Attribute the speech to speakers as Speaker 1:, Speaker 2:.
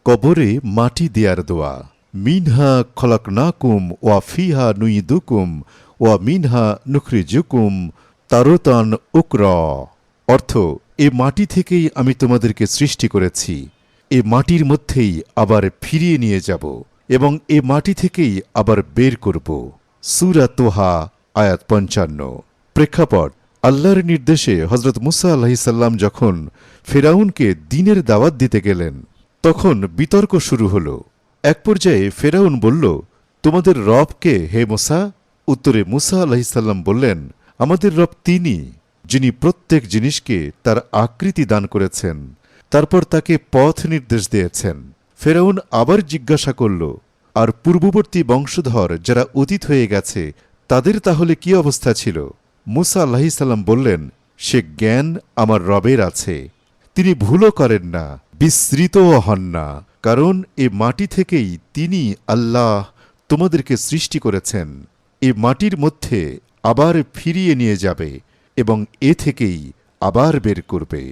Speaker 1: কবরে মাটি দেয়ার দোয়া। মিনহা খলাকনাকুম ওয়া ফিহা নুইদুকুম ওয়া মিনহা নুখরিজুকুম তারতান উকরা। অর্থ, এ মাটি থেকেই আমি তোমাদেরকে সৃষ্টি করেছি, এ মাটির মধ্যেই আবার ফিরিয়ে নিয়ে যাব এবং এ মাটি থেকেই আবার বের করব। সূরা তোহা আয়াত ৫৫। প্রেক্ষাপট: আল্লাহর নির্দেশে হজরত মুসা আলাহিসাল্লাম যখন ফেরাউনকে দ্বীনের দাওয়াত দিতে গেলেন, তখন বিতর্ক শুরু হল। এক পর্যায়ে ফেরাউন বলল, তোমাদের রব কে হে মুসা? উত্তরে মুসা আলাহিসাল্লাম বললেন, আমাদের রব তিনি, যিনি প্রত্যেক জিনিসকে তার আকৃতি দান করেছেন, তারপর তাকে পথ নির্দেশ দিয়েছেন। ফেরাউন আবার জিজ্ঞাসা করল, আর পূর্ববর্তী বংশধর যারা অতীত হয়ে গেছে তাদের তাহলে কি অবস্থা ছিল? মুসা আলাহিসাল্লাম বললেন, সে জ্ঞান আমার রবের আছে, তিনি ভুলও করেন না, বিস্মৃতও হন না, কারণ এ মাটি থেকেই তিনি আল্লাহ তোমাদেরকে সৃষ্টি করেছেন, এ মাটির মধ্যে আবার ফিরিয়ে নিয়ে যাবে এবং এ থেকেই আবার বের করবে।